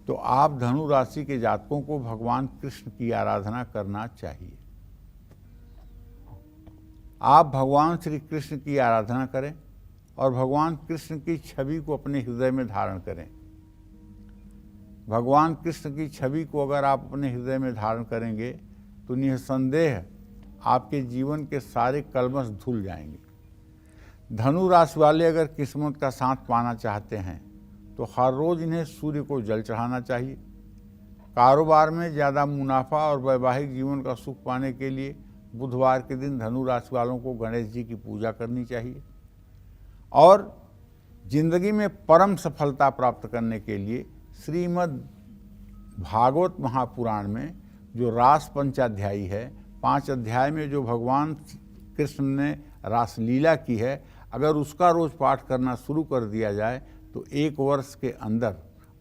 तो आप धनु राशि के जातकों को भगवान कृष्ण की आराधना करना चाहिए। आप भगवान श्री कृष्ण की आराधना करें और भगवान कृष्ण की छवि को अपने हृदय में धारण करें। भगवान कृष्ण की छवि को अगर आप अपने हृदय में धारण करेंगे तो निसंदेह आपके जीवन के सारे कलमश धुल जाएंगे। धनु राशि वाले अगर किस्मत का साथ पाना चाहते हैं तो हर रोज इन्हें सूर्य को जल चढ़ाना चाहिए। कारोबार में ज़्यादा मुनाफा और वैवाहिक जीवन का सुख पाने के लिए बुधवार के दिन धनु राशि वालों को गणेश जी की पूजा करनी चाहिए और जिंदगी में परम सफलता प्राप्त करने के लिए श्रीमद् भागवत महापुराण में जो रास पंचाध्यायी है, 5 अध्याय में जो भगवान कृष्ण ने रासलीला की है, अगर उसका रोज पाठ करना शुरू कर दिया जाए तो 1 वर्ष के अंदर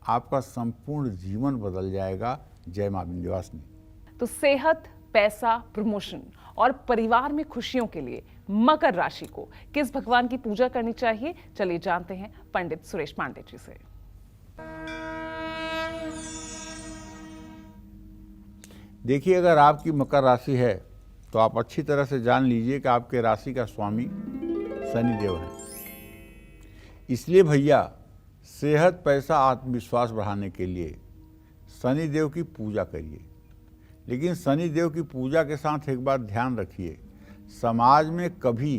आपका संपूर्ण जीवन बदल जाएगा। जय मां विंध्यवासिनी। तो सेहत, पैसा, प्रमोशन और परिवार में खुशियों के लिए मकर राशि को किस भगवान की पूजा करनी चाहिए, चलिए जानते हैं पंडित सुरेश पांडे जी से। देखिए, अगर आपकी मकर राशि है तो आप अच्छी तरह से जान लीजिए कि आपके राशि का स्वामी शनिदेव है। इसलिए भैया, सेहत, पैसा, आत्मविश्वास बढ़ाने के लिए शनिदेव की पूजा करिए। लेकिन शनिदेव की पूजा के साथ एक बात ध्यान रखिए, समाज में कभी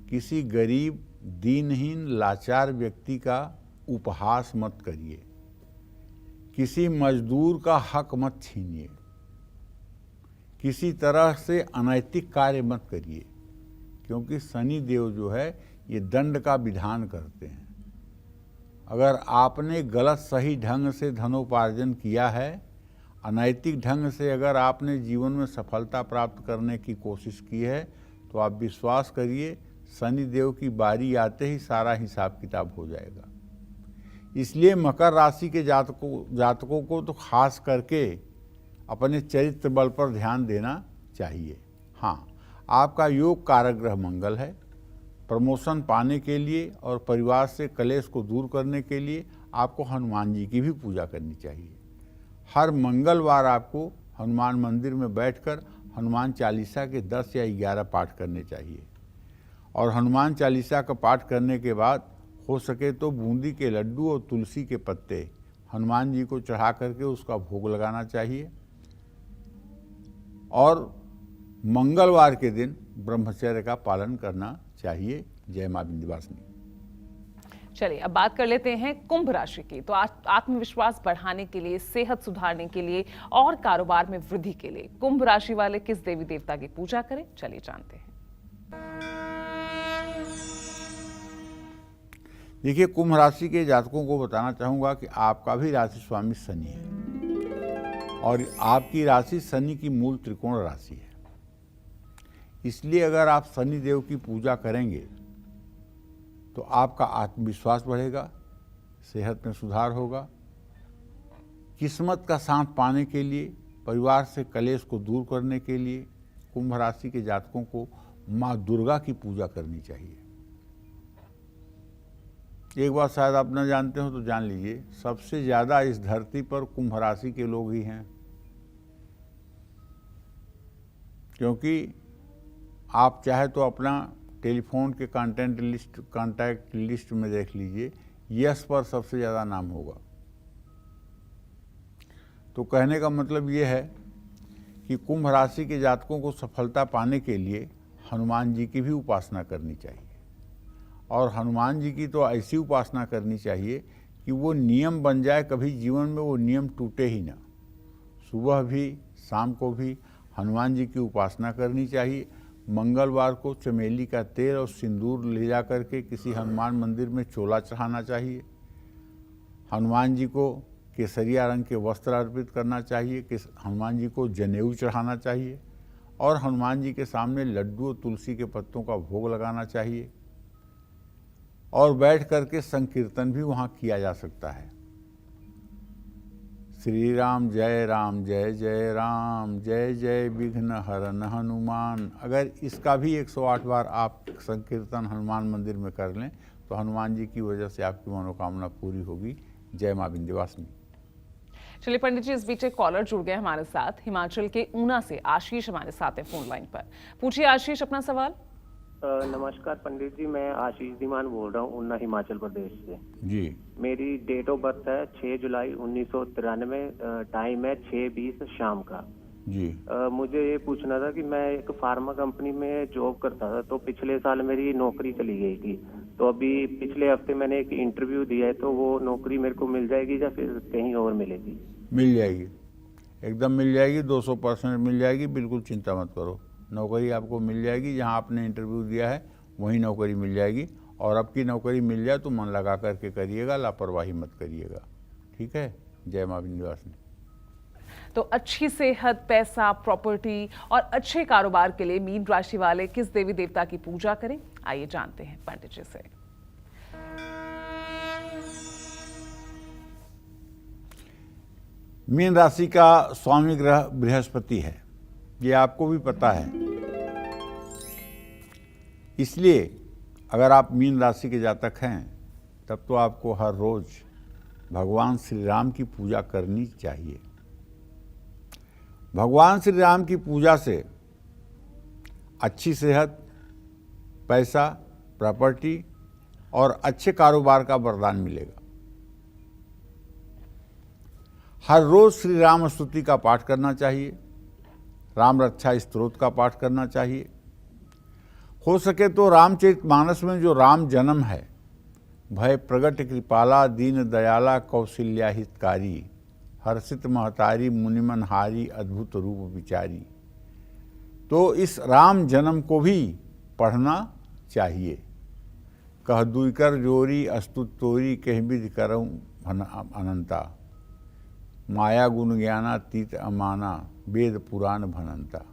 किसी गरीब, दीनहीन, लाचार व्यक्ति का उपहास मत करिए, किसी मजदूर का हक मत छीनिए, किसी तरह से अनैतिक कार्य मत करिए, क्योंकि शनि देव जो है ये दंड का विधान करते हैं। अगर आपने गलत सही ढंग से धनोपार्जन किया है, अनैतिक ढंग से अगर आपने जीवन में सफलता प्राप्त करने की कोशिश की है, तो आप विश्वास करिए शनि देव की बारी आते ही सारा हिसाब किताब हो जाएगा। इसलिए मकर राशि के जातकों को तो खास करके अपने चरित्र बल पर ध्यान देना चाहिए। हाँ, आपका योग कारक ग्रह मंगल है। प्रमोशन पाने के लिए और परिवार से कलेश को दूर करने के लिए आपको हनुमान जी की भी पूजा करनी चाहिए। हर मंगलवार आपको हनुमान मंदिर में बैठकर हनुमान चालीसा के 10 या 11 पाठ करने चाहिए और हनुमान चालीसा का पाठ करने के बाद हो सके तो बूंदी के लड्डू और तुलसी के पत्ते हनुमान जी को चढ़ा करके उसका भोग लगाना चाहिए और मंगलवार के दिन ब्रह्मचर्य का पालन करना चाहिए। जय मां विंध्यवासिनी। चलिए, अब बात कर लेते हैं कुंभ राशि की। तो आत्मविश्वास बढ़ाने के लिए, सेहत सुधारने के लिए और कारोबार में वृद्धि के लिए कुंभ राशि वाले किस देवी देवता की पूजा करें, चलिए जानते हैं। देखिए, कुंभ राशि के जातकों को बताना चाहूँगा कि आपका भी राशि स्वामी शनि है और आपकी राशि शनि की मूल त्रिकोण राशि है। इसलिए अगर आप शनि देव की पूजा करेंगे तो आपका आत्मविश्वास बढ़ेगा, सेहत में सुधार होगा। किस्मत का साथ पाने के लिए, परिवार से कलेश को दूर करने के लिए कुंभ राशि के जातकों को माँ दुर्गा की पूजा करनी चाहिए। एक बात शायद आप न जानते हो तो जान लीजिए, सबसे ज़्यादा इस धरती पर कुंभ राशि के लोग ही हैं, क्योंकि आप चाहे तो अपना टेलीफोन के कांटेक्ट लिस्ट में देख लीजिए, यस पर सबसे ज़्यादा नाम होगा। तो कहने का मतलब ये है कि कुंभ राशि के जातकों को सफलता पाने के लिए हनुमान जी की भी उपासना करनी चाहिए। और हनुमान जी की तो ऐसी उपासना करनी चाहिए कि वो नियम बन जाए, कभी जीवन में वो नियम टूटे ही ना। सुबह भी शाम को भी हनुमान जी की उपासना करनी चाहिए। मंगलवार को चमेली का तेल और सिंदूर ले जा करके किसी हनुमान मंदिर में चोला चढ़ाना चाहिए। हनुमान जी को केसरिया रंग के वस्त्र अर्पित करना चाहिए, कि हनुमान जी को जनेऊ चढ़ाना चाहिए और हनुमान जी के सामने लड्डू और तुलसी के पत्तों का भोग लगाना चाहिए और बैठ करके संकीर्तन भी वहाँ किया जा सकता है। श्री राम जय जय राम, जय जय विघ्न हरन हनुमान। अगर इसका भी 108 बार आप संकीर्तन हनुमान मंदिर में कर लें तो हनुमान जी की वजह से आपकी मनोकामना पूरी होगी। जय माँ विंध्यवासिनी। चलिए पंडित जी, इस बीच एक कॉलर जुड़ गए हमारे साथ। हिमाचल के ऊना से आशीष हमारे साथ है फोन लाइन पर। पूछिए आशीष अपना सवाल। नमस्कार पंडित जी, मैं आशीष धीमान बोल रहा हूँ ऊना हिमाचल प्रदेश से। जी। मेरी डेट ऑफ बर्थ है 6 जुलाई 1993, टाइम है 6:20 शाम का। जी। मुझे ये पूछना था कि मैं एक फार्मा कंपनी में जॉब करता था, तो पिछले साल मेरी नौकरी चली गई थी। तो अभी पिछले हफ्ते मैंने एक इंटरव्यू दिया है, तो वो नौकरी मेरे को मिल जाएगी या फिर कहीं और मिलेगी? मिल जाएगी, एकदम मिल जाएगी, 200% मिल जाएगी। बिल्कुल चिंता मत करो, नौकरी आपको मिल जाएगी। जहां आपने इंटरव्यू दिया है वहीं नौकरी मिल जाएगी। और अब की नौकरी मिल जाए तो मन लगा करके करिएगा, लापरवाही मत करिएगा। ठीक है। जय माँ विंध्यवासिनी। तो अच्छी सेहत, पैसा, प्रॉपर्टी और अच्छे कारोबार के लिए मीन राशि वाले किस देवी देवता की पूजा करें, आइए जानते हैं पंडित जी से। मीन राशि का स्वामी ग्रह बृहस्पति है, ये आपको भी पता है। इसलिए अगर आप मीन राशि के जातक हैं तब तो आपको हर रोज भगवान श्री राम की पूजा करनी चाहिए। भगवान श्री राम की पूजा से अच्छी सेहत, पैसा, प्रॉपर्टी और अच्छे कारोबार का वरदान मिलेगा। हर रोज श्री राम स्तुति का पाठ करना चाहिए, राम रक्षा स्तोत्र का पाठ करना चाहिए। हो सके तो रामचरितमानस में जो राम जन्म है, भय प्रगट कृपाला दीन दयाला कौशल्या हितकारी, हर्षित महतारी मुनिमन हारी अद्भुत रूप विचारी, तो इस राम जन्म को भी पढ़ना चाहिए। कह दुईकर जोरी अस्तुत तोरी कह विधि करऊं अनंता, माया गुण ज्ञानातीत अमाना वेद पुराण भनंता।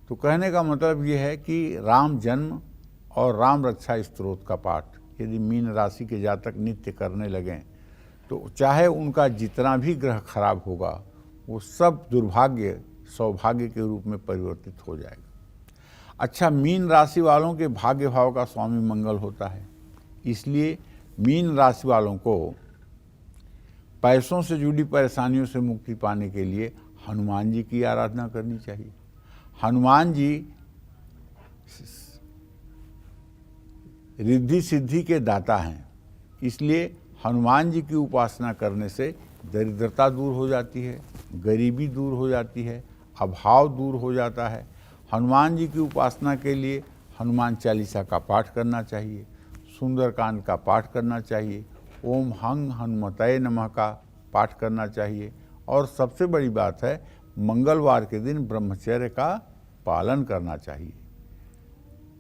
तो कहने का मतलब ये है कि राम जन्म और राम रक्षा स्तोत्र का पाठ यदि मीन राशि के जातक नित्य करने लगें तो चाहे उनका जितना भी ग्रह खराब होगा वो सब दुर्भाग्य सौभाग्य के रूप में परिवर्तित हो जाएगा। अच्छा, मीन राशि वालों के भाग्य भाव का स्वामी मंगल होता है, इसलिए मीन राशि वालों को पैसों से जुड़ी परेशानियों से मुक्ति पाने के लिए हनुमान जी की आराधना करनी चाहिए। हनुमान जी रिद्धि सिद्धि के दाता हैं, इसलिए हनुमान जी की उपासना करने से दरिद्रता दूर हो जाती है, गरीबी दूर हो जाती है, अभाव दूर हो जाता है। हनुमान जी की उपासना के लिए हनुमान चालीसा का पाठ करना चाहिए, सुंदरकांड का पाठ करना चाहिए, ओम हंग हनुमतये नमः का पाठ करना चाहिए। और सबसे बड़ी बात है, मंगलवार के दिन ब्रह्मचर्य का पालन करना चाहिए।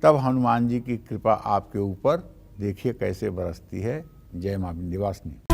तब हनुमान जी की कृपा आपके ऊपर देखिए कैसे बरसती है। जय मां विंध्यवासिनी।